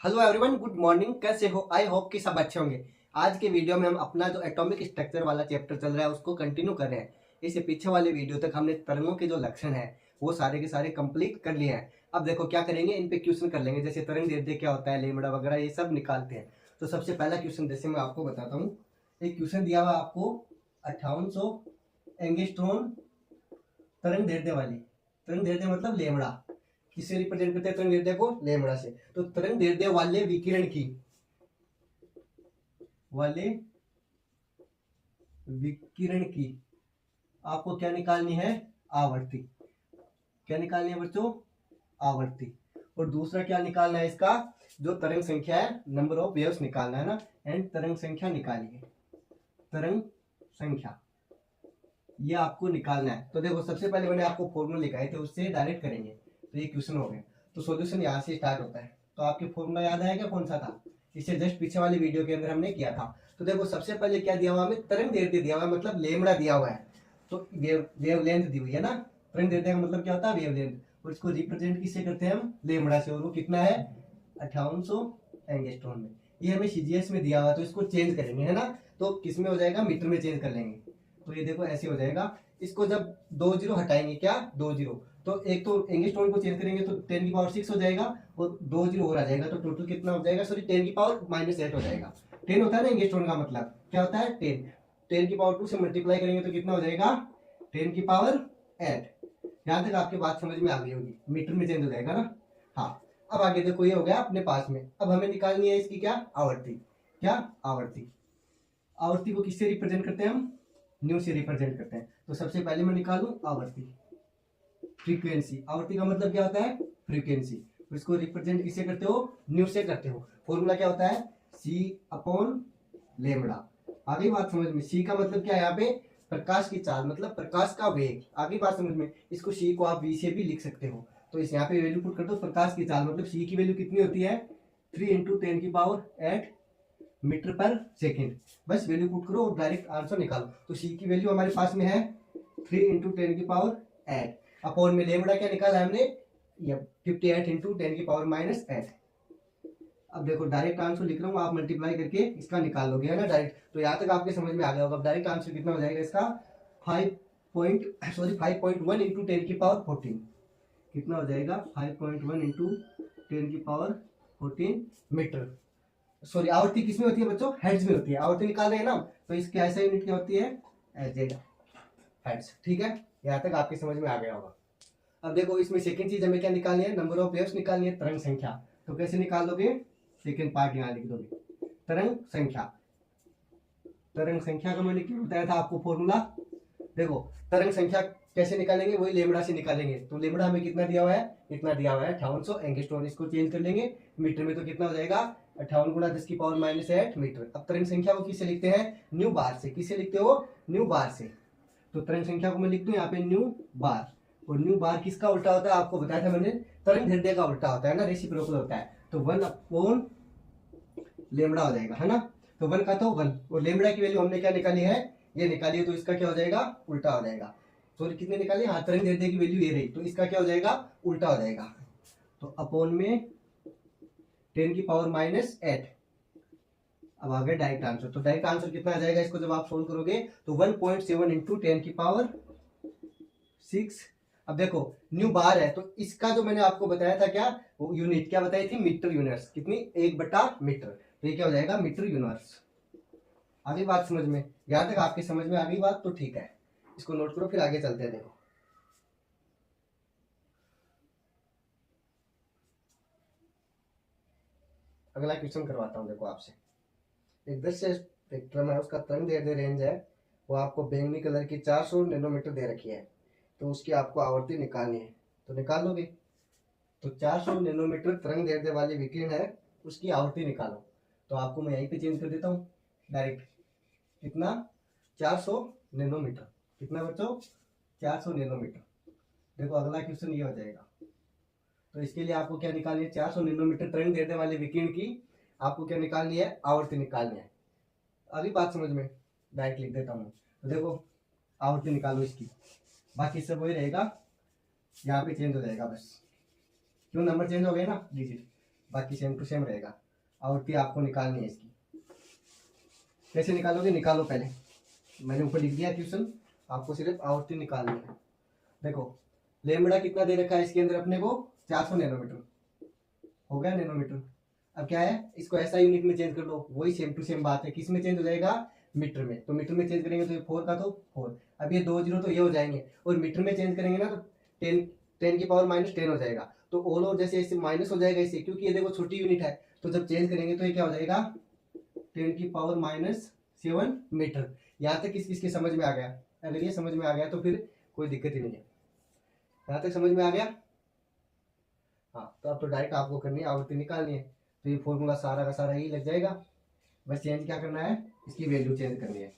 Hello everyone, good morning. कैसे हो? I hope कि सब अच्छे होंगे। आज के वीडियो में हम अपना जो एटॉमिक स्ट्रक्चर वाला चैप्टर चल रहा है उसको कंटिन्यू कर रहे हैं। इससे पीछे वाले वीडियो तक हमने तरंगों के जो लक्षण है वो सारे के सारे कंप्लीट कर लिए हैं। अब देखो क्या करेंगे, इन पे क्वेश्चन कर लेंगे। जैसे तरंग दैर्ध्य क्या होता है, लेमड़ा वगैरह ये सब निकालते हैं। तो सबसे पहला क्वेश्चन जैसे मैं आपको बताता हूँ। एक क्वेश्चन दिया हुआ आपको 5800 एंगस्ट्रॉम तरंग दैर्ध्य वाली। तरंग दैर्ध्य मतलब लेमड़ा। किससे रिप्रेजेंट करते हैं तरंग दैर्ध्य को? लेमड़ा से। तो तरंग दैर्ध्य वाले विकिरण की आपको क्या निकालनी है? आवृत्ति। क्या निकालनी है बच्चों? आवृत्ति। और दूसरा क्या निकालना है इसका? जो तरंग संख्या है, नंबर ऑफ वेव्स निकालना है ना। एंड तरंग संख्या निकालिए। तरंग संख्या ये आपको निकालना है। तो देखो सबसे पहले मैंने आपको फॉर्मूला लिखाए थे, उससे डायरेक्ट करेंगे। तो ये क्वेश्चन हो गया। तो सॉल्यूशन यहाँ से स्टार्ट होता है। तो आपके फॉर्मूला याद आएगा कौन सा था? इससे जस्ट पीछे वाले वीडियो के अंदर हमने किया था। तो देखो सबसे पहले क्या दिया हुआ हमें? तरंग दैर्ध्य दिया हुआ है, मतलब लेमड़ा दिया हुआ है। तो वेव लेंथ दी हुई है ना। तरंग दैर्ध्य का मतलब क्या होता है? Wave length. और इसको रिप्रेजेंट किससे करते हैं हम? लेमड़ा से। और वो कितना है? 5800 एंगस्ट्रॉम में। ये हमें सीजीएस में दिया हुआ है, तो इसको चेंज करेंगे, है ना। तो किस में हो जाएगा? मीटर में चेंज कर लेंगे। तो ये देखो ऐसे हो जाएगा। इसको जब 2 जीरो हटाएंगे, क्या 2 जीरो, तो एक तो एंगस्ट्रॉम को चेंज करेंगे तो 10⁻6 हो जाएगा और 2 जीरो और आ जाएगा। तो टोटल कितना हो जाएगा? सॉरी 10⁻−8 हो जाएगा। 10 होता है ना एंगस्ट्रॉम का मतलब, क्या होता है? 10। 10⁻2 से मल्टीप्लाई करेंगे तो कितना हो जाएगा? 10⁻8। यहाँ तक आपकी बात समझ में आ गई होगी। मीटर में चेंज हो जाएगा ना। हाँ, अब आगे देखो ये हो गया अपने पास में। अब हमें निकालनी है इसकी क्या? आवृत्ति। क्या? आवृत्ति। आवृत्ति को किससे रिप्रेजेंट करते हैं हम? न्यू से रिप्रेजेंट करते हैं। तो सबसे पहले मैं निकालूं आवृत्ति। फ्रीक्वेंसी। आवृत्ति का मतलब क्या होता है? फ्रीक्वेंसी। इसको रिप्रेजेंट किससे करते हो? न्यू से करते हो। फॉर्मूला क्या होता है? सी अपॉन लेमड़ा। आगे बात समझ में। सी का मतलब क्या है यहाँ पे? प्रकाश की चाल, मतलब प्रकाश का वेग। आगे बात समझ में। इसको सी को आप वी से भी लिख सकते हो। तो इस यहाँ पे वैल्यू पुट कर दो। प्रकाश की चाल मतलब सी की वैल्यू कितनी होती है? 3 × 10⁸ मीटर पर सेकेंड। बस वैल्यू पुट करो और डायरेक्ट आंसर निकालो। तो सी की वैल्यू हमारे पास में है 3 × 10⁸ अपॉन में लेमड़ा क्या निकाला हमने? 58 × 10⁻⁸। अब देखो डायरेक्ट आंसर लिख रहा हूँ, आप मल्टीप्लाई करके इसका निकाल लोगे, है ना डायरेक्ट। तो यहाँ तक आपके समझ में आ गया होगा। अब डायरेक्ट आंसर कितना हो जाएगा इसका? 5.1 इंटू 10⁻14। कितना हो जाएगा? 5.1 इंटू 10⁻14 मीटर। सॉरी, आवृत्ति किसमें होती है बच्चों? हेड्स में होती है। आवृत्ति निकाल रहे हैं ना, तो इसकी ऐसा यूनिट क्या होती है? Z, heads. ठीक है, यहाँ तक आपकी समझ में आ गया होगा। अब देखो इसमें सेकंड चीज हमें क्या निकालनी है? नंबर ऑफ वेव्स निकालनी है, तरंग संख्या। तो कैसे निकाल लोगे? सेकंड पार्ट यहाँ लिख दोगे, तरंग संख्या। तरंग संख्या का मैंने क्यों बताया था आपको फॉर्मूला? देखो तरंग संख्या कैसे निकालेंगे? वही लेमड़ा से निकालेंगे। तो लेमड़ा हमें कितना दिया हुआ है? इतना दिया हुआ है 5800 एंगस्ट्रॉम। इसको चेंज कर लेंगे मीटर में, तो कितना हो जाएगा? 58 × 10⁻⁸ मीटर। अब तरंग संख्या को किससे लिखते हैं? न्यू बार से। किससे लिखते हो? न्यू बार से। तो तरंग संख्या को मैं लिख दूं यहाँ पे न्यू बार। और न्यू बार किसका उल्टा होता है? आपको बताया था मैंने, तरंग दैर्ध्य का उल्टा होता है ना, रेसिप्रोकल होता है। तो 1 अपॉन लेमड़ा हो जाएगा, है ना। तो 1 का तो 1, और लेमड़ा की वैल्यू हमने क्या निकाली है? ये निकाली है। तो इसका क्या हो जाएगा? उल्टा हो जाएगा। तो कितने निकाले? हाँ, तरंग दैर्ध्य की वैल्यू ये रही, तो इसका क्या हो जाएगा? उल्टा हो जाएगा। तो अपॉन में 10⁻⁸। अब आ गया डायरेक्ट आंसर। तो डायरेक्ट आंसर कितना आ जाएगा इसको जब आप सोल्व करोगे? तो 1.7 इंटू 10⁻6। अब देखो न्यू बार है, तो इसका जो मैंने आपको बताया था क्या, वो यूनिट क्या बताई थी? Metre units. कितनी? 1/मीटर। तो ये क्या हो जाएगा? Metre units. आगे बात समझ में? यहां तक आपकी समझ में आ गई बात? तो ठीक है, इसको नोट करो, फिर आगे चलते हैं। देखो अगला क्वेश्चन करवाता हूं। देखो आपसे एक दृश्य स्पेक्ट्रम है, उसका तरंग दैर्ध्य रेंज है, वो आपको बैंगनी कलर की 400 नैनोमीटर दे रखी है। तो उसकी आपको आवृत्ति निकालनी है। तो निकाल लोगे? तो 400 नैनोमीटर तरंग दैर्ध्य वाली विकिरण है, उसकी आवृत्ति निकालो। तो आपको मैं यहीं पे चेंज कर देता हूँ डायरेक्ट। कितना? 400 नैनोमीटर। कितना बच्चों? 400 नैनोमीटर। देखो अगला क्वेश्चन ये हो जाएगा। तो इसके लिए आपको क्या निकालनी है? 400 नैनोमीटर तरंग दैर्ध्य वाले विकिरण की आपको क्या निकालनी है? आवृत्ति निकालनी है। अभी बात समझ में? डायरेक्ट लिख देता हूँ। तो देखो आवृत्ति निकालो इसकी, बाकी सब वही रहेगा, यहाँ पे चेंज हो जाएगा बस। क्यों? नंबर चेंज हो गए ना, डिजिट। बाकी सेम टू सेम रहेगा। आवृत्ति आपको निकालनी है इसकी। कैसे निकालोगे? निकालो पहले, मैंने ऊपर लिख दिया क्वेश्चन, आपको सिर्फ आवृत्ति निकालनी है। देखो लेमड़ा कितना दे रखा है इसके अंदर अपने को, 400 नैनोमीटर हो गया, नैनोमीटर। अब क्या है, इसको ऐसा यूनिट में चेंज कर लो, वही सेम टू सेम बात है। किस में चेंज हो जाएगा? मीटर में। तो मीटर में चेंज करेंगे तो 4 का तो 4, अब ये 2 जीरो तो ये हो जाएंगे, और मीटर में चेंज करेंगे ना तो 10 की पावर -10 हो जाएगा। तो ऑल ओवर जैसे इससे माइनस हो जाएगा इससे, क्योंकि ये देखो छोटी यूनिट है, तो जब चेंज करेंगे तो ये क्या हो जाएगा, 10 की पावर -7 मीटर। यहाँ तक किसकी समझ में आ गया? अगर ये समझ में आ गया तो फिर कोई दिक्कत ही नहीं है। यहाँ तक समझ में आ गया? हाँ, तो अब तो डायरेक्ट आपको करनी है, आवृत्ति निकालनी है, तो ये फॉर्मूला सारा का सारा ही लग जाएगा। बस चेंज क्या करना है, इसकी वैल्यू चेंज करनी है।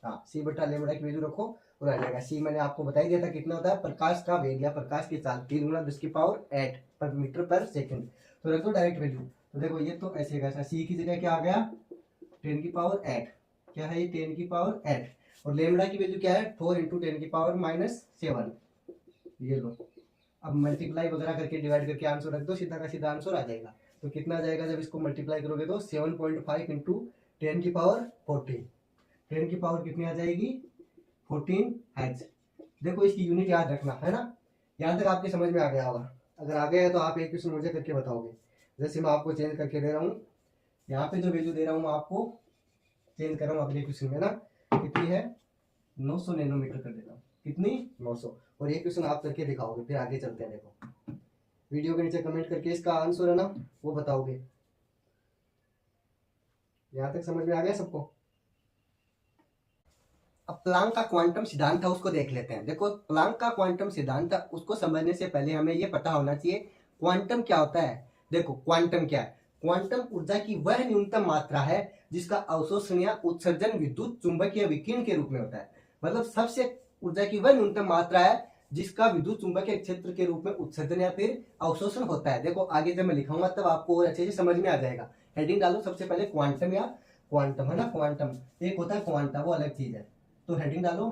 हाँ, सी बटा लेमड़ा की वैल्यू रखो और आ जाएगा। सी मैंने आपको बता ही दिया था कितना होता है, प्रकाश का वेग या प्रकाश की चाल 3 × 10 की पावर 8 पर मीटर पर सेकंड। तो रख दो डायरेक्ट वैल्यू। तो देखो ये तो ऐसे कैसा, सी की जगह क्या आ गया, 10 की पावर 8। क्या है ये, 10 की पावर 8। और लेमड़ा की वैल्यू क्या है, 4 × 10 की पावर -7। ये लो, अब मल्टीप्लाई वगैरह करके डिवाइड करके आंसर रख दो, सीधा का सीधा आंसर आ जाएगा। तो कितना आ जाएगा जब इसको मल्टीप्लाई करोगे तो 7.5 × 10 की पावर 14। 10 की पावर कितनी आ जाएगी, 14 हेर्ट्ज। देखो इसकी यूनिट याद रखना है ना। यहाँ तक आपके समझ में आ गया होगा। अगर आ गया है तो आप एक क्वेश्चन मुझे करके बताओगे। जैसे मैं आपको चेंज करके दे रहा हूँ, यहाँ पे जो वैल्यू दे रहा हूँ मैं आपको चेंज कर रहा हूँ अगले क्वेश्चन में ना, कितनी है, 900 नैनोमीटर कर देता हूँ। कितनी, 900। और ये क्वेश्चन आप करके दिखाओगे, फिर आगे चलते हैं। देखो वीडियो के नीचे कमेंट करके इसका आंसर है ना वो बताओगे। यहाँ तक समझ में आ गया सबको? अब प्लांक का क्वांटम सिद्धांत था, उसको देख लेते हैं। देखो प्लांक का क्वांटम सिद्धांत था, उसको समझने से पहले हमें ये पता होना चाहिए क्वांटम क्या होता है। देखो क्वांटम क्या है, क्वांटम ऊर्जा की वह न्यूनतम मात्रा है जिसका अवशोषण या उत्सर्जन विद्युत चुंबकीय विकिरण के रूप में होता है। मतलब सबसे ऊर्जा की वह न्यूनतम मात्रा है जिसका विद्युत चुंबकीय क्षेत्र के रूप में उत्सर्जन या फिर अवशोषण होता है। देखो आगे जब मैं लिखाऊंगा तब आपको और अच्छे से समझ में आ जाएगा। हेडिंग डालो सबसे पहले, क्वांटम या क्वांटम है ना, क्वांटम एक होता है क्वांटा, वो अलग चीज है। तो हेडिंग डालो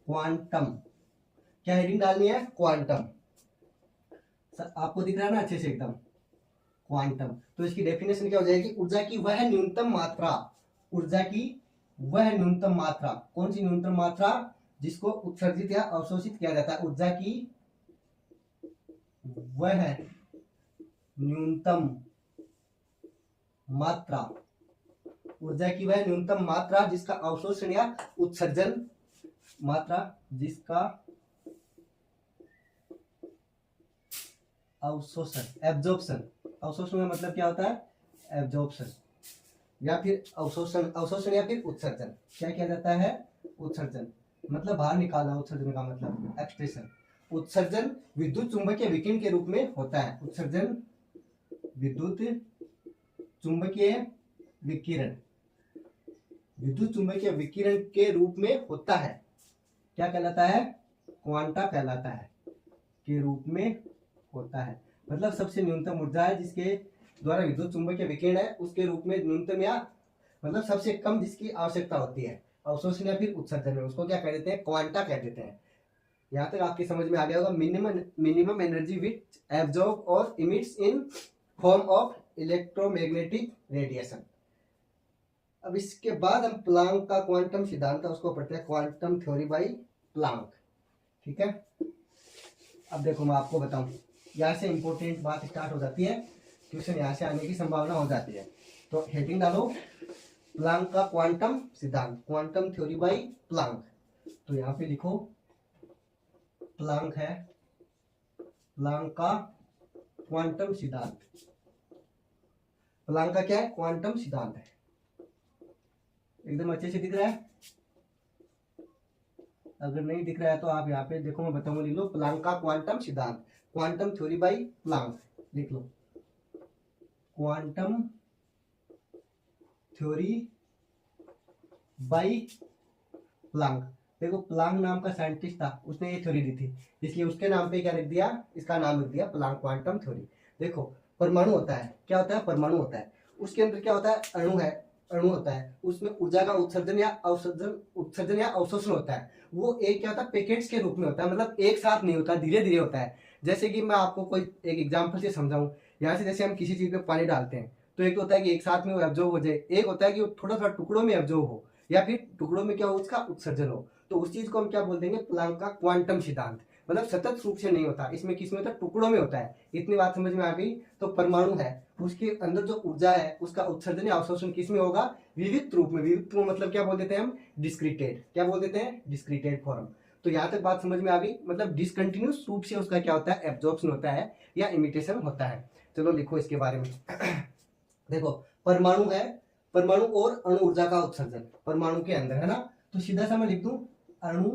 क्वांटम। क्या हेडिंग डालनी है, क्वांटम। आपको दिख रहा है ना अच्छे से एकदम, क्वांटम। तो इसकी डेफिनेशन क्या हो जाएगी, ऊर्जा की वह न्यूनतम मात्रा, ऊर्जा की वह न्यूनतम मात्रा। कौन सी न्यूनतम मात्रा, जिसको उत्सर्जित या अवशोषित किया जाता है। ऊर्जा की वह न्यूनतम मात्रा, ऊर्जा की वह न्यूनतम मात्रा जिसका अवशोषण या उत्सर्जन, मात्रा जिसका अवशोषण, एब्जॉर्प्शन, अवशोषण का मतलब क्या होता है, एब्जॉर्प्शन, या फिर अवशोषण, अवशोषण या फिर उत्सर्जन। क्या किया जाता है, उत्सर्जन, मतलब बाहर निकालना, उत्सर्जन का मतलब एक्सप्रेशन। उत्सर्जन विद्युत चुंबकीय विकिरण के रूप में होता है। उत्सर्जन विद्युत चुंबकीय विकिरण, विद्युत चुंबकीय विकिरण के रूप में होता है। क्या कहलाता है, क्वांटा कहलाता है, के रूप में होता है। मतलब सबसे न्यूनतम ऊर्जा है जिसके द्वारा विद्युत चुंबकीय विकिरण है उसके रूप में न्यूनतम, या मतलब सबसे कम जिसकी आवश्यकता होती है अवशोषण या फिर उत्सर्जन में, उसको क्या कह देते हैं, क्वांटा कह देते हैं। यहाँ तक आपकी समझ में आ गया होगा। मिनिमम एनर्जी विच एब्जॉर्ब और emits in form of electromagnetic radiation. अब इसके बाद हम प्लांक का क्वांटम सिद्धांत है उसको पढ़ते हैं, क्वांटम थ्योरी बाय प्लांक। ठीक है, अब देखो मैं आपको बताऊं, यहाँ से इंपॉर्टेंट बात स्टार्ट हो जाती है, क्वेश्चन यहाँ से आने की संभावना हो जाती है। तो हेडिंग डालो प्लांक का क्वांटम सिद्धांत, क्वांटम थ्योरी बाय प्लांक। तो यहाँ पे लिखो प्लांक है, प्लांक का क्वांटम सिद्धांत। प्लांक का क्या है, क्वांटम सिद्धांत है। एकदम अच्छे से दिख रहा है? अगर नहीं दिख रहा है तो आप यहाँ पे देखो मैं बताऊंगा, लिख लो प्लांक का क्वांटम सिद्धांत, क्वांटम थ्योरी बाय प्लांक, लिख लो क्वांटम थ्योरी बाय प्लांक। देखो प्लांक नाम का साइंटिस्ट था, उसने ये थ्योरी दी थी, इसलिए उसके नाम पे क्या लिख दिया, इसका नाम लिख दिया प्लांक क्वांटम थ्योरी। देखो परमाणु होता है, क्या होता है, परमाणु होता है, उसके अंदर क्या होता है, अणु है, अणु होता है, उसमें ऊर्जा का उत्सर्जन या अवशोषण होता है। वो एक क्या होता है, पैकेट्स के रूप में होता है, मतलब एक साथ नहीं होता, धीरे धीरे होता है। जैसे कि मैं आपको कोई एक एग्जांपल से समझाऊं, यहाँ से जैसे हम किसी चीज में पानी डालते हैं तो एक तो होता है कि एक साथ में वो एब्जॉर्ब हो जाए, एक होता है कि वो थोड़ा थोड़ा टुकड़ों में एब्जॉर्ब हो, या फिर टुकड़ों में क्या हो उसका उत्सर्जन हो। तो उस चीज को हम क्या बोल देंगे, प्लांक का क्वांटम सिद्धांत। मतलब सतत रूप से नहीं होता, इसमें किसमें होता है, टुकड़ों में होता है। इतनी बात समझ में आ गई। तो परमाणु है, उसके अंदर जो ऊर्जा है उसका उत्सर्जन या अवशोषण किसमें होगा, विविध रूप में। विविध रूप मतलब क्या बोल देते हैं हम, डिस्क्रीटेड। क्या बोल देते हैं, डिस्क्रीटेड फॉर्म। तो यहाँ तक बात समझ में आ गई। मतलब डिसकंटिन्यूस रूप से उसका क्या होता है, एब्जॉर्प्शन होता है या इमिटेशन होता है। चलो लिखो इसके बारे में। देखो परमाणु है, परमाणु और अणु ऊर्जा का उत्सर्जन परमाणु के अंदर है ना। तो सीधा सा मैं लिख दूं अणु,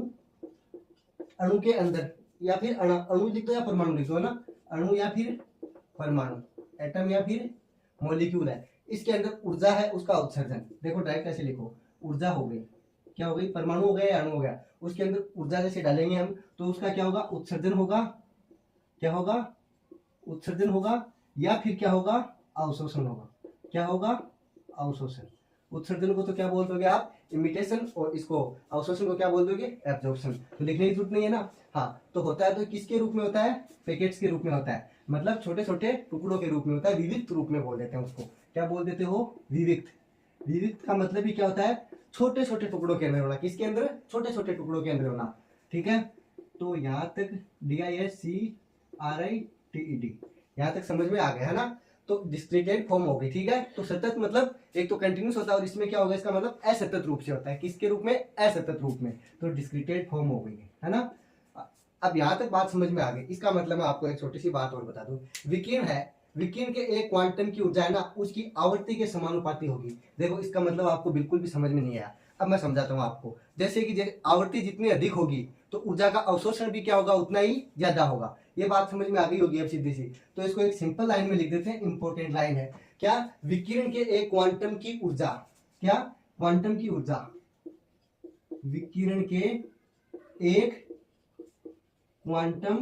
अणु के अंदर, या फिर अणु लिख दो या परमाणु लिख दो, है ना। अणु या फिर परमाणु, एटम या फिर मॉलिक्यूल है, इसके अंदर ऊर्जा है उसका उत्सर्जन। देखो डायरेक्ट ऐसे लिखो, ऊर्जा हो गई, क्या हो गई, परमाणु हो गया या अणु हो गया, उसके अंदर ऊर्जा जैसे डालेंगे हम तो उसका क्या होगा, उत्सर्जन होगा। क्या होगा, उत्सर्जन होगा, या फिर क्या होगा, अवशोषण होगा। क्या होगा, अवशोषण। उत्सर्जन को तो क्या बोल दोगे आप, इमिटेशन, और इसको अवशोषण को क्या बोल दोगे, एब्जॉर्प्शन। तो लिखने की जरूरत नहीं है ना। हाँ, तो होता है तो किसके रूप में होता है, पैकेट्स के रूप में होता है, मतलब छोटे छोटे टुकड़ों के रूप में होता है, विविध रूप में बोल देते हैं उसको। क्या बोल देते हो, विविध। विविध का मतलब ही क्या होता है, छोटे छोटे टुकड़ों के अंदर होना। किसके अंदर, छोटे छोटे टुकड़ों के अंदर होना। ठीक है, तो यहाँ तक DISCRITED यहाँ तक समझ में आ गया है ना। तो डिस्क्रीटेड फॉर्म हो गई। ठीक है, तो सतत मतलब एक तो कंटिन्यूस होता है, और इसमें क्या होगा, इसका मतलब असतत रूप से होता है। किसके रूप में, असतत रूप में। तो डिस्क्रीटेड फॉर्म हो गई है ना। अब यहाँ तक बात समझ में आ गई। इसका मतलब मैं आपको एक छोटी सी बात और बता दूं। विकिरण है, विकिरण के एक क्वांटम की ऊर्जा है ना, उसकी आवर्ती के समानुपाती होगी। देखो इसका मतलब आपको बिल्कुल भी समझ में नहीं आया। अब मैं समझाता हूँ आपको। जैसे कि आवृत्ति जितनी अधिक होगी तो ऊर्जा का अवशोषण भी क्या होगा, उतना ही ज्यादा होगा। ये बात समझ में आ गई होगी अब सीधी सी। तो इसको एक सिंपल लाइन में लिख देते हैं, इंपॉर्टेंट लाइन है। क्या, विकिरण के एक क्वांटम की ऊर्जा, क्या, क्वांटम की ऊर्जा, विकिरण के एक क्वांटम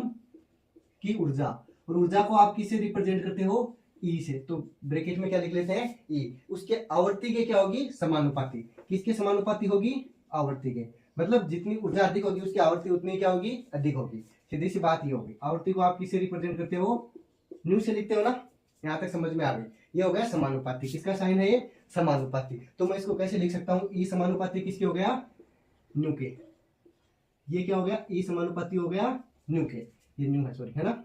की ऊर्जा, और ऊर्जा को आप किससे रिप्रेजेंट करते हो, ई से। तो ब्रैकेट में क्या लिख लेते हैं, ई। उसके आवर्ती के क्या होगी, समानुपाती। किसके समानुपाती होगी, आवर्ती के। मतलब जितनी ऊर्जा अधिक होगी उसकी आवर्ती उतनी क्या होगी, अधिक होगी। सीधी सी बात ये होगी। आवर्ती को आप किससे रिप्रेजेंट करते हो, न्यू से लिखते हो ना। यहाँ तक समझ में आ गई। ये हो गया समानुपाती। किसका साइन है ये, समानुपाती। तो मैं इसको कैसे लिख सकता हूँ, ई समानुपाती किसके हो गया, न्यू के। ये क्या हो गया, ई समानुपाती हो गया न्यू के। ये न्यू है, सॉरी, है ना।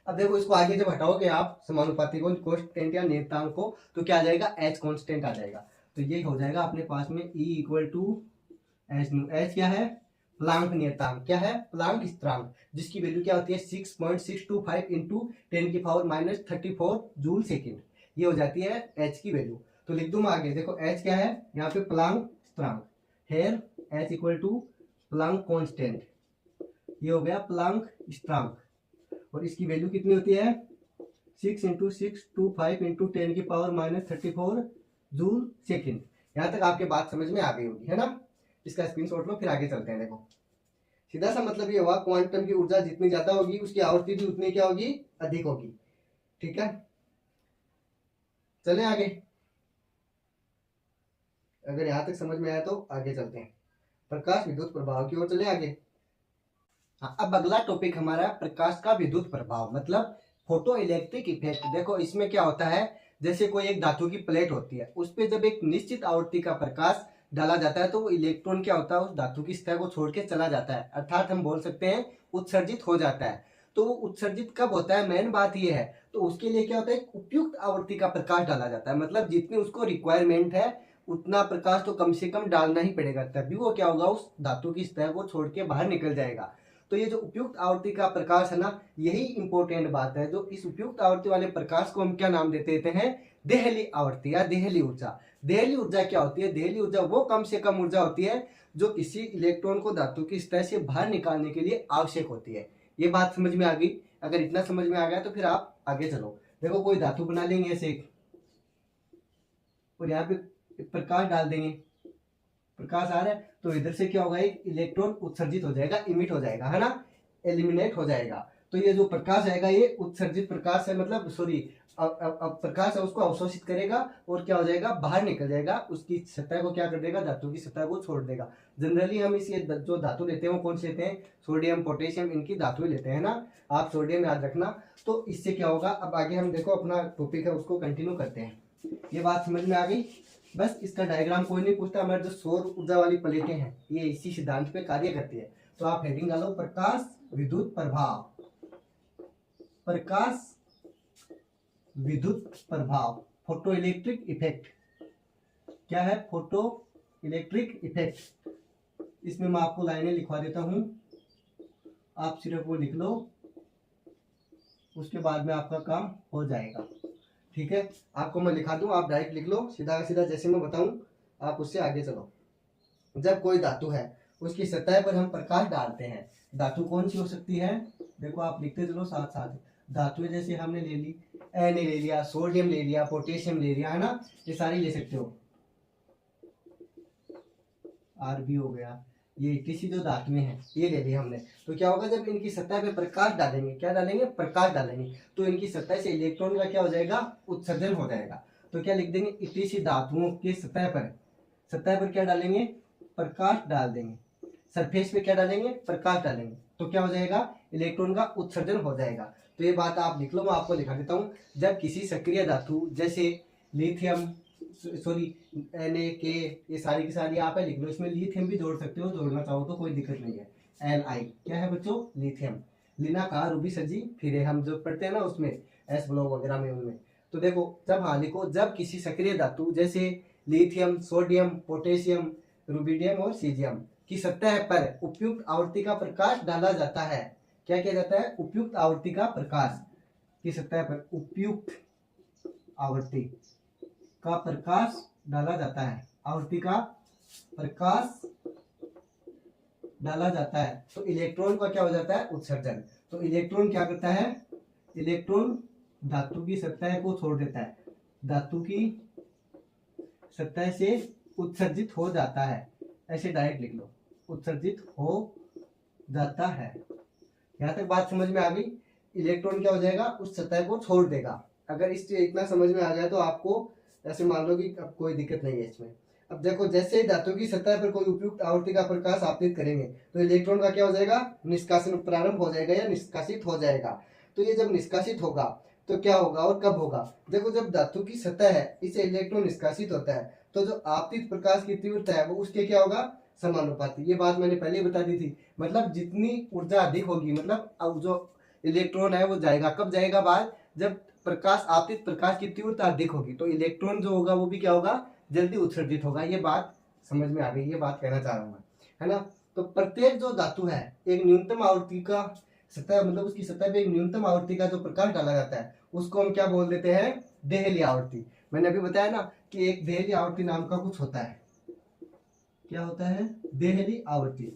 अब देखो इसको आगे जब हटाओगे आप समानुपाती को, कांस्टेंट या नियतांक को, तो क्या आ जाएगा, एच कांस्टेंट आ जाएगा। तो ये हो जाएगा अपने पास में E equal to H nu. H क्या है, प्लांक नियतांक। क्या है, प्लांक स्थिरांक, जिसकी वैल्यू क्या होती है 6.625 इंटू 10⁻34 जूल सेकेंड। ये हो जाती है एच की वैल्यू। तो लिख दूं मैं आगे। देखो एच क्या है, यहाँ पे प्लांक स्थिरांक, here H equal to Planck constant. ये हो गया प्लांक स्थिरांक, और इसकी वैल्यू कितनी होती है 6 × 625 × 10⁻34 जूल सेकेंड। यहाँ तक आपके बात समझ में आ गई होगी, है ना। इसका स्क्रीनशॉट लो, फिर आगे चलते हैं। देखो सीधा सा मतलब ये हुआ, क्वांटम की ऊर्जा जितनी ज्यादा होगी उसकी आवर्ती भी उतनी क्या होगी, अधिक होगी। ठीक है, चले आगे। अगर यहाँ तक समझ में आया तो आगे चलते हैं, प्रकाश विद्युत प्रभाव की ओर चले आगे। हाँ, अब अगला टॉपिक हमारा प्रकाश का विद्युत प्रभाव, मतलब फोटो इलेक्ट्रिक इफेक्ट। देखो इसमें क्या होता है, जैसे कोई एक धातु की प्लेट होती है, उस पर जब एक निश्चित आवृत्ति का प्रकाश डाला जाता है तो वो इलेक्ट्रॉन क्या होता है, उस धातु की सतह को छोड़ के चला जाता है, अर्थात हम बोल सकते हैं उत्सर्जित हो जाता है। तो वो उत्सर्जित कब होता है, मेन बात ये है। तो उसके लिए क्या होता है, उपयुक्त आवृत्ति का प्रकाश डाला जाता है। मतलब जितनी उसको रिक्वायरमेंट है उतना प्रकाश तो कम से कम डालना ही पड़ेगा, तभी वो क्या होगा, उस धातु की सतह को छोड़ के बाहर निकल जाएगा। तो ये जो उपयुक्त आवृत्ति का प्रकाश है ना, यही इंपॉर्टेंट बात है। जो इस उपयुक्त आवृत्ति वाले प्रकाश को हम क्या नाम देते हैं, देहली आवृत्ति या देहली ऊर्जा। देहली ऊर्जा क्या होती है, देहली ऊर्जा वो कम से कम ऊर्जा होती है जो किसी इलेक्ट्रॉन को धातु की सतह से बाहर निकालने के लिए आवश्यक होती है। ये बात समझ में आ गई। अगर इतना समझ में आ गया तो फिर आप आगे चलो। देखो कोई धातु बना लेंगे ऐसे, और यहाँ पे प्रकाश डाल देंगे, प्रकाश आ रहा है तो इधर से क्या होगा, एक इलेक्ट्रॉन उत्सर्जित हो जाएगा, इमिट हो जाएगा, है ना, एलिमिनेट हो जाएगा। तो ये जो प्रकाश आएगा ये उत्सर्जित प्रकाश है, मतलब सॉरी अब प्रकाश है उसको अवशोषित करेगा और क्या हो जाएगा, बाहर निकल जाएगा, उसकी सतह को क्या कर देगा, धातु की सतह को छोड़ देगा। जनरली हम इस जो धातु लेते हैं वो कौन से लेते हैं, सोडियम पोटेशियम, इनकी धातु लेते हैं ना, आप सोडियम याद रखना। तो इससे क्या होगा, अब आगे हम देखो अपना टॉपिक है उसको कंटिन्यू करते हैं। ये बात समझ में आ गई। बस इसका डायग्राम कोई नहीं पूछता, हमारे जो सौर ऊर्जा वाली प्लेटें हैं ये इसी सिद्धांत पे कार्य करती है। तो आप हेडिंग डालो प्रकाश विद्युत प्रभाव, प्रकाश विद्युत प्रभाव, फोटो इलेक्ट्रिक इफेक्ट। क्या है, फोटो इलेक्ट्रिक इफेक्ट। इसमें मैं आपको लाइनें लिखवा देता हूं, आप सिर्फ वो लिख लो, उसके बाद में आपका काम हो जाएगा। ठीक है, आपको मैं लिखा दूं, आप डायरेक्ट लिख लो, सीधा सीधा जैसे मैं बताऊं आप उससे आगे चलो। जब कोई धातु है उसकी सतह पर हम प्रकाश डालते हैं, धातु कौन सी हो सकती है, देखो आप लिखते चलो साथ साथ। धातु जैसे हमने ले ली, Na ले लिया, सोडियम ले लिया, पोटेशियम ले लिया, है ना, ये सारी ले सकते हो, Rb हो गया, ये किसी जो धातुएं हैं ये ले ली हमने। तो क्या होगा, जब इनकी सतह पे प्रकाश डालेंगे, क्या डालेंगे, प्रकाश डालेंगे, तो इनकी सतह से इलेक्ट्रॉन का क्या हो जाएगा, उत्सर्जन हो जाएगा। तो क्या लिख देंगे, इसी धातुओं की सतह पर क्या डालेंगे, प्रकाश डाल देंगे, सरफेस पे क्या डालेंगे, प्रकाश डालेंगे, तो क्या हो जाएगा, इलेक्ट्रॉन का उत्सर्जन हो जाएगा। तो ये बात आप लिख लो, मैं आपको लिखा देता हूँ। जब किसी सक्रिय धातु जैसे लिथियम, सॉरी Na के, ये सारी की सारी आप लिख लो, इसमें लिथियम भी जोड़ सकते हो, जोड़ना चाहो तो कोई दिक्कत नहीं है। Li क्या है बच्चों, लिथियम, लीना का रूबी सजी फिर हम जो पढ़ते हैं ना उसमें एस ब्लॉक वगैरह में उनमें। तो देखो जब, हाँ लिखो, जब किसी सक्रिय धातु जैसे लिथियम, सोडियम, पोटेशियम, रुबिडियम और सीजियम की सतह पर उपयुक्त आवृत्ति का प्रकाश डाला जाता है, क्या किया जाता है, उपयुक्त आवृत्ति का प्रकाश की सतह पर उपयुक्त आवृत्ति का प्रकाश डाला जाता है, आवृत्ति का प्रकाश डाला जाता है, तो इलेक्ट्रॉन का क्या हो जाता है, उत्सर्जन। तो इलेक्ट्रॉन क्या करता है, इलेक्ट्रॉन धातु की सतह को छोड़ देता है, धातु की सतह से उत्सर्जित हो जाता है, ऐसे डायरेक्ट लिख लो, उत्सर्जित हो जाता है। यहां तक बात समझ में आ गई। इलेक्ट्रॉन क्या हो जाएगा, उस सतह को छोड़ देगा। अगर इससे इतना समझ में आ गया तो आपको ऐसे मान लो कि अब कोई दिक्कत नहीं है इसमें। अब देखो जैसे ही धातु की सतह पर कोई उपयुक्त आवृत्ति का प्रकाश आपतित करेंगे तो इलेक्ट्रॉन का क्या हो जाएगा, निष्कासन प्रारंभ हो जाएगा या निष्कासित हो जाएगा। तो ये जब निष्कासित होगा तो क्या होगा और कब होगा, देखो जब धातु की सतह है इसे इलेक्ट्रॉन निष्कासित होता है तो जो आपतित प्रकाश की तीव्रता है वो उसके क्या होगा, समानुपाती। ये बात मैंने पहले बता दी थी, मतलब जितनी ऊर्जा अधिक होगी, मतलब अब जो इलेक्ट्रॉन है वो जाएगा, कब जाएगा बाहर, जब प्रकाश, आपतित प्रकाश की तीव्रता अधिक होगी, तो इलेक्ट्रॉन जो होगा वो भी क्या होगा, जल्दी उत्सर्जित होगा। ये बात समझ में आ गई, ये बात कहना चाह रहा हूं मैं, है ना। तो प्रत्येक जो धातु है एक न्यूनतम आवृत्ति का सतह, मतलब उसकी सतह पे एक न्यूनतम आवृत्ति का जो प्रकाश डाला जाता है उसको हम क्या बोल देते हैं, देहली आवृत्ति। मैंने अभी बताया ना कि एक देहली आवृत्ति नाम का कुछ होता है, क्या होता है, देहली आवृत्ति।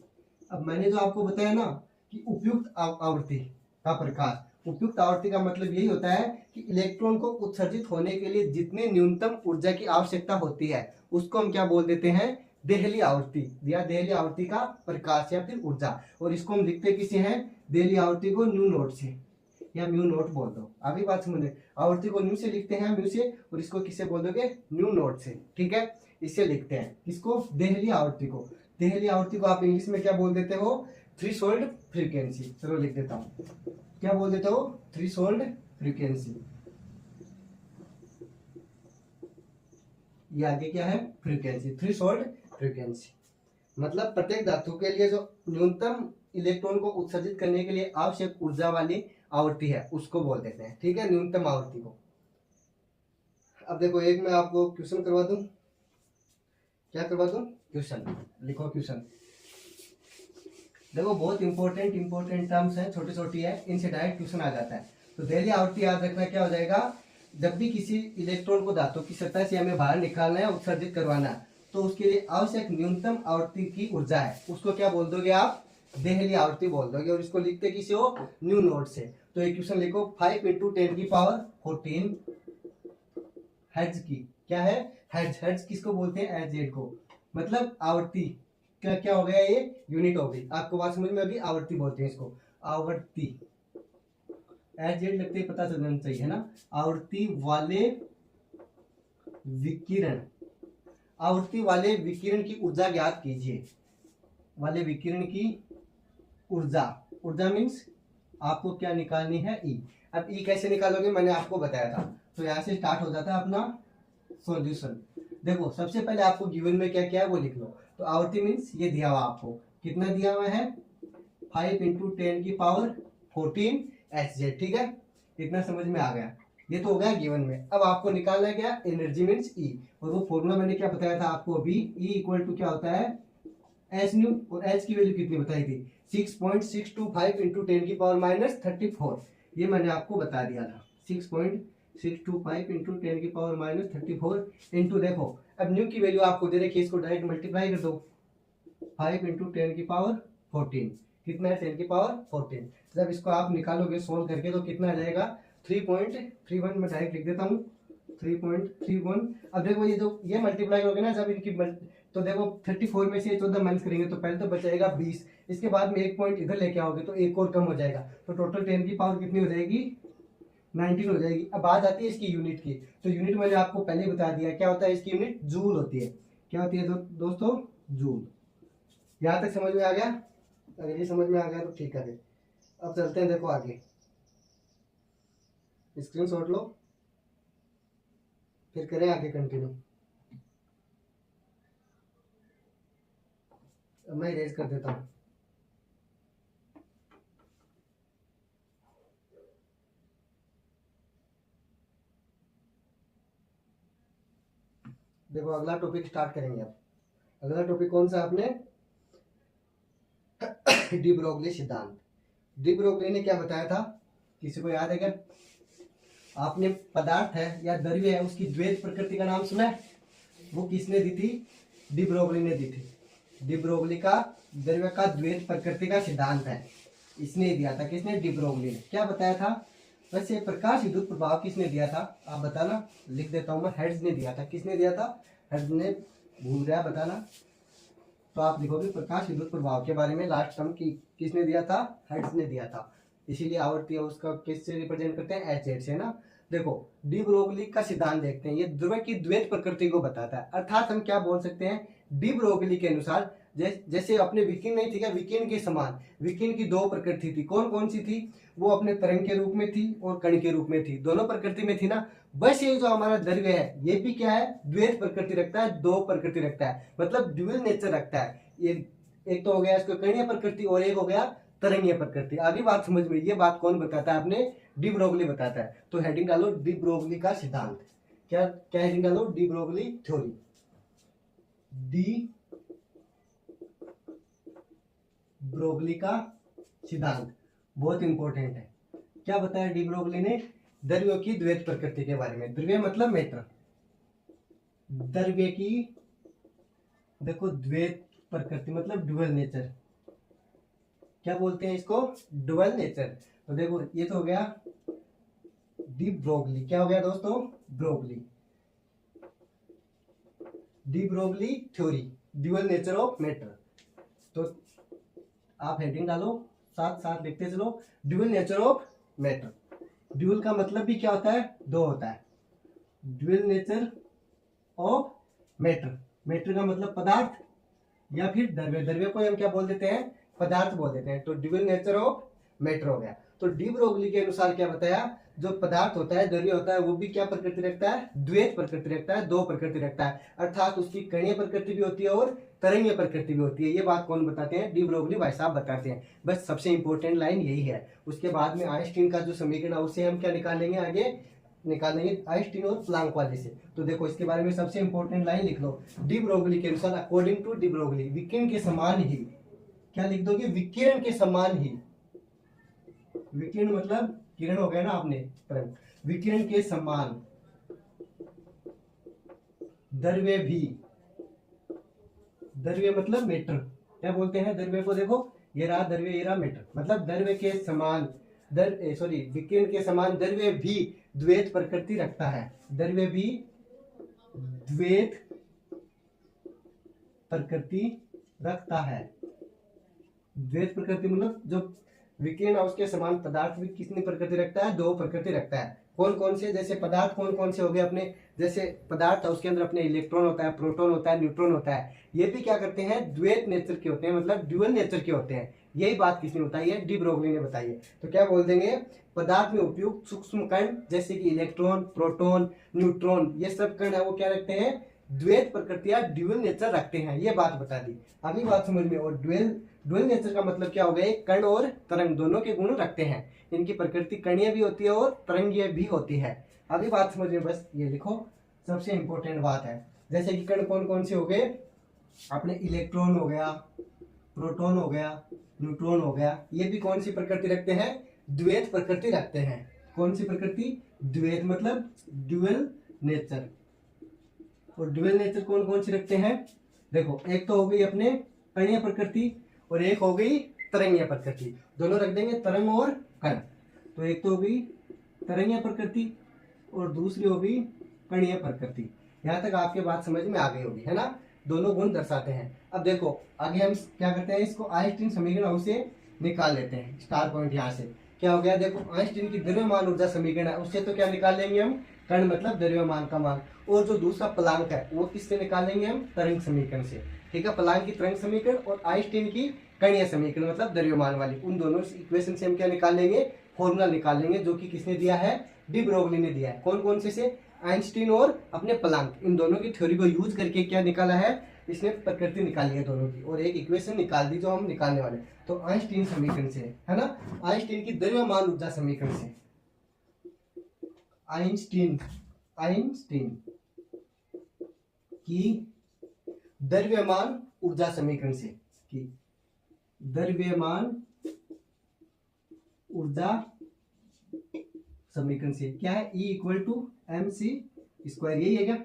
अब मैंने जो आपको बताया ना कि उपयुक्त आवृत्ति का प्रकाश, उपयुक्त आवृत्ति का मतलब यही होता है कि इलेक्ट्रॉन को उत्सर्जित होने के लिए जितने न्यूनतम ऊर्जा की आवश्यकता होती है उसको हम क्या बोल देते हैं, देहली आवृत्ति या देहली आवृत्ति का प्रकाश या फिर ऊर्जा। और इसको हम लिखते किसे हैं, देहली आवृत्ति को न्यू नोट से या म्यू नोट बोल दो। आगे बात समझे, आवृत्ति को न्यू से लिखते हैं, म्यू से, और इसको किससे बोल दोगे, न्यू नोट से। ठीक है, इससे लिखते हैं किसको, देहली आवृत्ति को। देहली आवृत्ति को आप इंग्लिश में क्या बोल देते हो, थ्रेशोल्ड फ्रीक्वेंसी। चलो लिख देता हूं, क्या बोल देते हो, थ्रेशोल्ड फ्रीक्वेंसी। ये आगे क्या है, फ्रीक्वेंसी, थ्रेशोल्ड फ्रीक्वेंसी। मतलब प्रत्येक धातु के लिए जो न्यूनतम इलेक्ट्रॉन को उत्सर्जित करने के लिए आवश्यक ऊर्जा वाली आवृत्ति है उसको बोल देते हैं। ठीक है, न्यूनतम आवृत्ति को। अब देखो एक मैं आपको क्वेश्चन करवा दूं, क्या करवा दूं, क्वेश्चन लिखो। क्वेश्चन देखो बहुत इंपॉर्टेंट टर्म्स हैं, छोटी छोटी है, इनसे डायरेक्ट क्वेश्चन आ जाता है। तो देहली आवृत्ति याद रखना, क्या हो जाएगा, जब भी किसी इलेक्ट्रॉन को धातु की सतह से हमें बाहर निकालना है, उत्सर्जित करवाना है, तो उसके लिए आवश्यक न्यूनतम आवृत्ति की ऊर्जा है उसको क्या बोल दोगे आप, देहली आवृत्ति बोल दोगे। और इसको लिखते किसे हो, न्यू नोट से। तो एक क्वेश्चन लिखो, 5 × 10⁻14 हर्ट्ज की, क्या है, हर्ट्ज। हर्ट्ज किसको बोलते हैं, एच को, मतलब आवृत्ति क्या हो गया, ये यूनिट हो गई। आपको बात समझ में आ गई, आवृत्ति बोलते हैं इसको, आवृत्ति। एच जेड लगते ही पता चलना चाहिए, है ना। आवृत्ति वाले विकिरण, आवृत्ति वाले विकिरण की ऊर्जा ज्ञात कीजिए। वाले विकिरण की ऊर्जा, ऊर्जा मीन्स आपको क्या निकालनी है, ई। अब ई कैसे निकालोगे, मैंने आपको बताया था। तो यहाँ से स्टार्ट हो जाता है अपना सॉल्यूशन। देखो सबसे पहले आपको गिवन में क्या क्या है वो लिख लो। तो आवृत्ति मीन्स ये दिया हुआ आपको, कितना दिया हुआ है, 5 इंटू 10 की पावर 14 एच जेड, ठीक है। इतना समझ में आ गया, ये तो हो गया गिवन में। अब आपको निकालना है क्या, एनर्जी मीन्स ई। और वो फॉर्मूला मैंने क्या बताया था आपको अभी, ई इक्वल टू क्या होता है, एच न्यू। और एच की वैल्यू कितनी बताई थी, 6.625 इंटू 10 की पावर माइनस 34। ये मैंने आपको बता दिया था, 6.625 इंटू 10 की पावर माइनस 34 इंटू, देखो अब न्यू की वैल्यू आपको दे रखी है, इसको डायरेक्ट मल्टीप्लाई कर दो। 5 इंटू 10 की पावर 14, कितना है 10 की पावर 14। जब इसको आप निकालोगे सोल्व करके तो कितना आ जाएगा, 3.31। मैं डायरेक्ट लिख देता हूँ 3.31। अब देखो ये जो ये मल्टीप्लाई करोगे ना, जब इनकी तो देखो 34 में से 14 माइनस करेंगे तो पहले तो बचेगा 20, इसके बाद में एक पॉइंट इधर लेके आओगे तो एक और कम हो जाएगा, तो टोटल 10 की पावर कितनी हो जाएगी, 19 हो जाएगी। अब बात आती है इसकी यूनिट की, तो यूनिट मैंने आपको पहले बता दिया क्या होता है, इसकी यूनिट जूल होती है। क्या होती है दोस्तों, जूल। यहाँ तक समझ में आ गया, अगर ये समझ में आ गया तो ठीक है। अब चलते हैं, देखो आगे स्क्रीनशॉट लो, फिर करें आगे कंटिन्यू। मैं इरेज कर देता हूँ। देखो अगला टॉपिक स्टार्ट करेंगे। अब अगला टॉपिक कौन सा आपने, डी ब्रोगली सिद्धांत। डी ब्रोगली ने क्या बताया था, किसी को याद है क्या? आपने पदार्थ है या द्रव्य है उसकी द्वैत प्रकृति का नाम सुना है, वो किसने दी थी, डी ब्रोगली ने दी थी। डी ब्रोगली का द्रव्य का द्वैत प्रकृति का सिद्धांत है, इसने दिया था। किसने, डी ब्रोगली ने। क्या बताया था, वैसे प्रकाश विद्युत प्रभाव किसने दिया था, आप बताना। लिख देता हूं मैं, हेड्स ने दिया था। किसने दिया था, हेड्स ने। भूल गया बताना, तो आप लिखोगे प्रकाश विद्युत प्रभाव के बारे में लास्ट टर्म की किसने दिया था, हेड्स ने दिया था। इसीलिए आवृत्ति उसका किससे रिप्रेजेंट करते हैं, एच जेड से ना। देखो डी ब्रोगली का सिद्धांत देखते हैं, ये द्रव्य की द्वैत प्रकृति को बताता है। अर्थात हम क्या बोल सकते हैं, डी ब्रोगली के अनुसार जैसे अपने विकिरण नहीं थी क्या, विकिरण के समान विकिरण की दो प्रकृति थी। कौन कौन सी थी, वो अपने तरंग के रूप में थी और कण के रूप में थी, दोनों प्रकृति में थी ना। बस ये जो हमारा द्रव्य है ये भी क्या है, द्वैत प्रकृति रखता है, दो प्रकृति रखता है, मतलब ड्यूअल नेचर रखता है। ये एक तो हो गया इसको कणीय प्रकृति और एक हो गया तरंगीय प्रकृति। आगे बात समझ में, ये बात कौन बताता है, आपने डी ब्रोगली बताता है। तो हेडिंग डालो डी ब्रोगली का सिद्धांत। क्या क्या हेडिंग डालो, de Broglie theory. De Broglie का सिद्धांत बहुत इंपॉर्टेंट है। क्या बताया डी ब्रोगली ने, द्रव्यों की द्वैत प्रकृति के बारे में। द्रव्य मतलब मैटर, द्रव्य की देखो द्वैत प्रकृति मतलब डुअल नेचर। क्या बोलते हैं इसको, डुअल नेचर। तो देखो ये तो हो गया डी ब्रोगली। क्या हो गया दोस्तों, Broglie, de Broglie theory, dual nature of matter. तो आप हेडिंग डालो, साथ साथ लिखते चलो, dual nature of matter. Dual का मतलब भी क्या होता है, दो होता है। Dual nature of matter, matter का मतलब पदार्थ या फिर द्रव्य, द्रव्य को हम क्या बोल देते हैं, पदार्थ बोल देते हैं। तो ड्यूअल नेचर ऑफ मैटर हो गया। तो डी ब्रोगली के अनुसार क्या बताया, जो पदार्थ होता है, द्रव्य होता है, वो भी क्या प्रकृति रखता है, द्वैत प्रकृति रखता है, दो प्रकृति रखता है। अर्थात उसकी कणीय प्रकृति भी होती है और तरंगीय प्रकृति भी होती है। ये बात कौन बताते हैं, डी ब्रोगली भाई साहब बताते हैं। बस सबसे इंपॉर्टेंट लाइन यही है। उसके बाद में आइंस्टीन का जो समीकरण है उससे हम क्या निकालेंगे, आगे निकालेंगे आइंस्टीन और प्लांक वाले से। तो देखो इसके बारे में सबसे इंपॉर्टेंट लाइन लिख लो, डी ब्रोगली के अनुसार, अकॉर्डिंग टू डी ब्रोगली, विकिरण के समान ही, क्या लिख दोगे, विकिरण के समान ही। विकिरण मतलब किरण हो गया ना आपने, तरंग। विकिरण के समान द्रव्य भी, द्रव्य मतलब मैटर। क्या बोलते हैं द्रव्य को, देखो ये रहा द्रव्य, ये रहा मैटर। मतलब द्रव्य के समान विकिरण के समान द्रव्य भी द्वैत प्रकृति रखता है। द्रव्य भी द्वैत प्रकृति रखता है। द्वैत प्रकृति मतलब जो विकिरण और उसके समान पदार्थ भी कितनी प्रकृति रखता है? दो प्रकृति रखता है। कौन कौन से? जैसे पदार्थ कौन कौन से हो गए अपने, जैसे पदार्थ है उसके अंदर अपने इलेक्ट्रॉन होता है, प्रोटॉन होता है, न्यूट्रॉन होता है। ये भी क्या करते हैं? द्वैत नेचर के होते हैं, मतलब ड्यूअल नेचर के होते हैं। यही बात किसने बताई है? डी ब्रोगली ने बताई है। तो क्या बोल देंगे? पदार्थ में उपयुक्त सूक्ष्म कण जैसे कि इलेक्ट्रॉन, प्रोटॉन, न्यूट्रॉन, ये सब कण है वो क्या रखते हैं? द्वैत प्रकृति या ड्यूअल नेचर रखते हैं। ये बात बता दी। अभी बात समझ में। और ड्यूअल नेचर का मतलब क्या हो गया? कण और तरंग दोनों के गुण रखते हैं। इनकी प्रकृति कणीय भी होती है और तरंगीय भी होती है। अभी बात समझ में, बस ये लिखो, सबसे इंपॉर्टेंट बात है। जैसे कि कण कौन कौन से हो गए? अपने इलेक्ट्रॉन हो गया, प्रोटॉन हो गया, न्यूट्रॉन हो गया। ये भी कौन सी प्रकृति रखते हैं? द्वैत प्रकृति रखते हैं। कौन सी प्रकृति? द्वैत, मतलब ड्यूअल नेचर। और ड्यूअल नेचर कौन कौन सी रखते हैं? देखो, एक तो हो गई अपने कणीय प्रकृति और एक हो गई तरंगीय प्रकृति। दोनों रख देंगे, तरंग और कण। तो एक तो हो गई तरंगीय प्रकृति और दूसरी हो गई कणीय प्रकृति। यहाँ तक आपके बात समझ में आ गई होगी, है ना? दोनों गुण दर्शाते हैं। अब देखो आगे हम क्या करते हैं, इसको आइंस्टीन समीकरण से निकाल लेते हैं। स्टार पॉइंट यहाँ से क्या हो गया? देखो, आइंस्टीन की द्रव्यमान ऊर्जा समीकरण है, उससे तो क्या निकाल लेंगे हम? कण मतलब द्रव्यमान का मान। और जो दूसरा प्लांक है वो किससे निकालेंगे हम? तरंग समीकरण से। ठीक है, प्लांक की तरंग समीकरण और आइंस्टीन की कणीय समीकरण मतलब द्रव्यमान वाली, उन दोनों इक्वेशन से हम क्या निकाल लेंगे? फॉर्मूला निकाल लेंगे, जो कि किसने दिया है? डी ब्रोगली ने दिया है। कौन कौन से? आइंस्टीन और अपने प्लांक, इन दोनों की थ्योरी को यूज करके क्या निकाला है? इसने प्रकृति निकाली है दोनों की और एक इक्वेशन निकाल दी जो हम निकालने वाले। तो आइंस्टीन समीकरण से, है ना? आइंस्टीन की द्रव्यमान ऊर्जा समीकरण से, आइंस्टीन की द्रव्यमान ऊर्जा समीकरण से, की द्रव्यमान ऊर्जा समीकरण से क्या है? E equal to mc square, यही है क्या?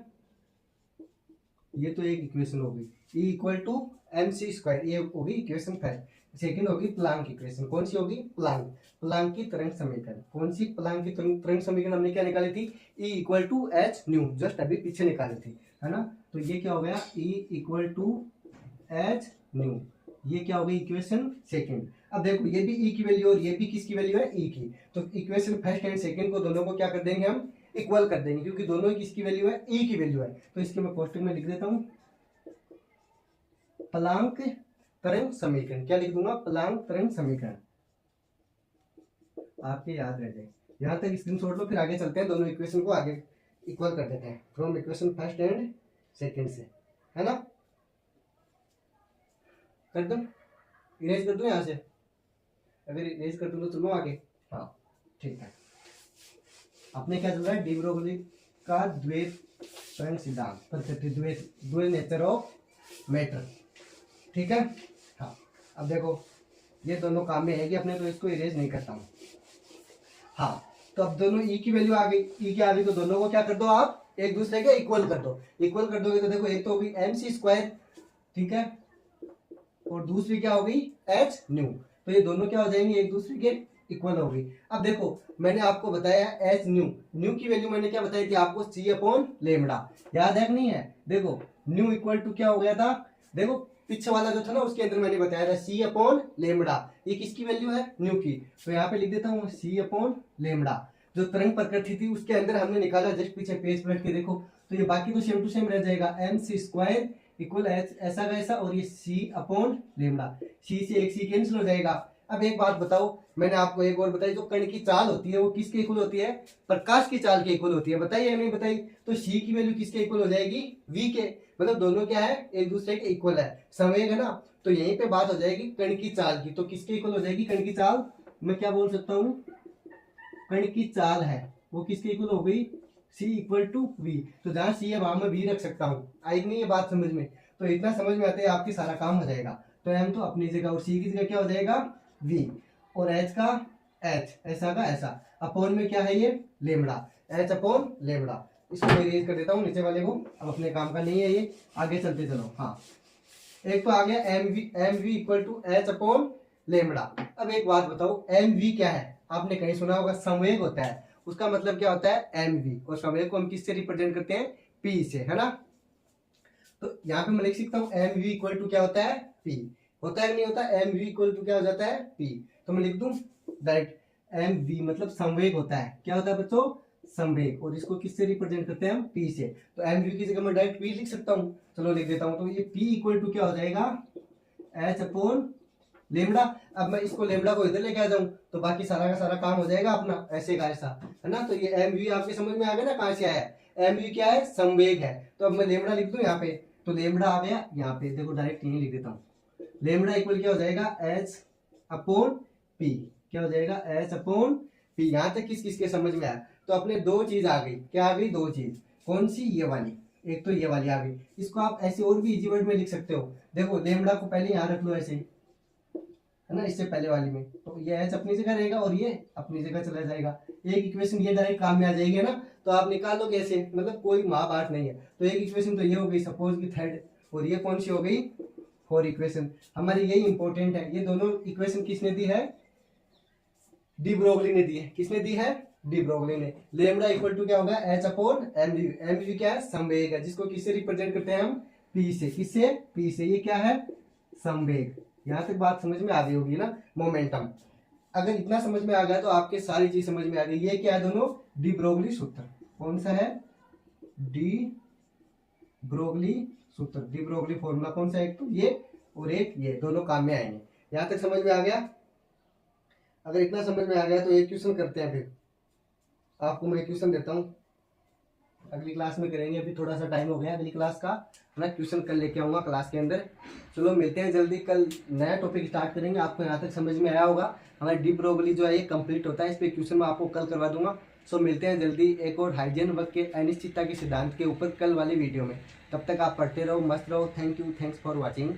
ये तो एक इक्वेशन होगी, E equal to mc square, ये होगी इक्वेशन फर्स्ट। सेकंड होगी प्लांक इक्वेशन। कौन सी होगी? प्लांक की तरंग समीकरण। कौन सी? प्लांक की तरंग समीकरण हमने क्या निकाली थी? E equal to H nu, just अभी पीछे निकाली थी, है ना? तो ये क्या हो गया? E equal to H nu, ये क्या हो गई? Equation second. अब देखो, ये भी E की वैल्यू और ये भी किसकी वैल्यू है? E की। तो इक्वेशन फर्स्ट एंड सेकंड को दोनों को क्या कर देंगे हम? इक्वल कर देंगे, क्योंकि दोनों किसकी वैल्यू है? E की वैल्यू है। तो इसके मैं कोष्टक में लिख देता हूं, प्लांक तरंग समीकरण। क्या लिख दूंगा? प्लांक तरंग समीकरण। आपके याद रह जाए। यहां तक स्क्रीनशॉट लो, फिर आगे चलते हैं। दोनों इक्वेशन को आगे इक्वल कर देते हैं from equation first and second से, है ना? कर दूं? इरेज कर दूं यहाँ से? अगर इरेज कर दूं तो चलो आगे। हाँ ठीक है। अपने क्या चल रहा है? डी ब्रोगली का द्वैत तरंग सिद्धांत, प्रकृति द्वैत नेचर ऑफ मैटर। ठीक है। हाँ, अब देखो ये दोनों काम में है कि अपने, तो इसको इरेज नहीं करता हूँ। हाँ, तो अब दोनों ई की वैल्यू आ गई, ई की आ गई, तो दोनों को क्या कर दो आप? एक दूसरे के इक्वल कर दो। इक्वल कर दोगे तो देखो, एक तो होगी mc स्क्वायर, ठीक है, और दूसरी क्या होगी? H new. तो ये दोनों क्या हो जाएंगे? एक दूसरे के इक्वल होगी। अब देखो, मैंने आपको बताया एच न्यू की वैल्यू मैंने क्या बताई थी आपको? सी अपॉन लेमड़ा। याद है कि नहीं है? देखो न्यू इक्वल टू क्या हो गया था? देखो पीछे वाला जो था ना, उसके अंदर मैंने बताया था सी अपॉन लेमड़ा। ये किसकी वैल्यू है? न्यू की। तो यहाँ पे लिख देता हूँ सी अपॉन लेमड़ा। जो तरंग प्रकृति थी उसके अंदर हमने निकाला, जस्ट पीछे पेज पलट के देखो, तो ये बाकी तो सेम टू सेम रह जाएगा। एम सी स्क्वायर इक्वल ऐसा का ऐसा, और ये सी अपॉन लेमड़ा। सी से एक सी कैंसिल हो जाएगा। अब एक बात बताओ, मैंने आपको एक और बताई, जो कण की चाल होती है वो किसके इक्वल होती है? प्रकाश की चाल के इक्वल होती है। बताइए या नहीं बताई? तो सी की वैल्यू किसके इक्वल हो जाएगी? वी के। मतलब दोनों क्या है? एक दूसरे के इक्वल है। संवेग है ना? तो यहीं पे बात हो जाएगी कण की चाल की। तो किसके इक्वल हो जाएगी कण की चाल? मैं क्या बोल सकता हूँ? कण की चाल है वो किसके इक्वल हो गई? सी इक्वल टू वी। तो जहां सी है वहां मैं वी रख सकता हूँ। आई नहीं ये बात समझ में? तो इतना समझ में आते हैं आपकी सारा काम हो जाएगा। तो एम तो अपनी जगह और सी की जगह क्या हो जाएगा? वी। और एच का एच, ऐसा का ऐसा, अपॉन में क्या है? ये लेमड़ा, एच अपॉन लेमड़ा। इसको मैं इरेज कर देता हूँ नीचे वाले को, अब अपने काम का नहीं है ये। आगे चलते चलो। हाँ, एक तो आ गया M V equal to H upon lambda. अब एक बात बताओ, एम वी क्या है? आपने कहीं सुना होगा संवेग होता है, उसका मतलब क्या होता है? M V. और संवेग को हम किससे रिप्रेजेंट करते हैं? पी से, है ना? तो यहाँ पे मैं लिख सकता हूँ एम वी इक्वल टू क्या होता है? पी। होता है कि नहीं होता? एम वी इक्वल टू क्या हो जाता है? पी। तो मैं लिख दूं डायरेक्ट एम वी, मतलब संवेग होता है। क्या होता है बच्चों? संवेग। और इसको किससे रिप्रेजेंट करते हैं हम? पी से। तो एम वी की जगह मैं डायरेक्ट पी लिख सकता हूँ। चलो लिख देता हूँ। तो ये पी इक्वल टू क्या हो जाएगा? H upon lambda. अब मैं इसको लेमडा को इधर लेके आ जाऊं तो बाकी सारा का सारा काम हो जाएगा अपना, ऐसे का ऐसा, है ना। तो ये एम वी आपके समझ में आ गया ना कहाँ से आया? एम वी क्या है? संवेग है। तो अब मैं लेमडा लिख दूं यहाँ पे, तो लेमडा आ गया यहाँ पे, देखो डायरेक्ट यही लिख देता हूँ। लेमडा इक्वल क्या हो जाएगा? H upon P. क्या हो जाएगा? H upon P. यहाँ तक किस किस के समझ में आया? तो अपने दो चीज आ गई। क्या आ गई? दो चीज। कौन सी? ये वाली। एक तो ये वाली आ गई। इसको आप ऐसे और भी इजी वर्ड में लिख सकते हो। देखो लेमडा को पहले यहाँ रख लो ऐसे, है ना, इससे पहले वाली में। तो ये एच अपनी जगह रहेगा और ये अपनी जगह चला जाएगा। एक इक्वेशन ये डायरेक्ट काम में आ जाएगी, है ना। तो आप निकाल लो कैसे, मतलब कोई महाभारत नहीं है। तो एक इक्वेशन तो ये हो गई सपोज की थर्ड, और ये कौन सी हो गई? Four equation. हमारी यही इंपॉर्टेंट है। ये दोनों इक्वेशन किसने दी है? डी ब्रोगली ने दी है। किसने दी है? डी ब्रोगली ने। लेमडा इक्वल टू क्या होगा? H upon M V. M V क्या है? संवेग है, जिसको किससे रिप्रेजेंट करते हैं हम? पी से। किससे? पी से। ये क्या है? संवेग। यहां तक बात समझ में आ गई होगी ना, मोमेंटम। अगर इतना समझ में आ गया तो आपके सारी चीज समझ में आ गई। ये क्या है? दोनों डी ब्रोगली सूत्र। कौन सा है? डी ब्रोगली सूत्र। डी ब्रोगली फॉर्मूला कौन सा है? एक तो ये और एक ये, दोनों काम में आएंगे। यहां तक समझ में आ गया? अगर इतना समझ में आ गया तो एक क्वेश्चन करते हैं। फिर आपको मैं क्वेश्चन देता हूँ, अगली क्लास में करेंगे। अभी थोड़ा सा टाइम हो गया अगली क्लास का, मैं क्वेश्चन कल लेके आऊंगा क्लास के अंदर। चलो मिलते हैं जल्दी, कल नया टॉपिक स्टार्ट करेंगे। आपको यहाँ तक समझ में आया होगा। हमारा डी ब्रोगली जो है ये कंप्लीट होता है। इस पे क्वेश्चन मैं आपको कल करवा दूंगा। सो मिलते हैं जल्दी एक और हाइजीन वर्क के अनिश्चितता के सिद्धांत के ऊपर कल वाली वीडियो में। तब तक आप पढ़ते रहो, मस्त रहो। Thank you, thanks for watching.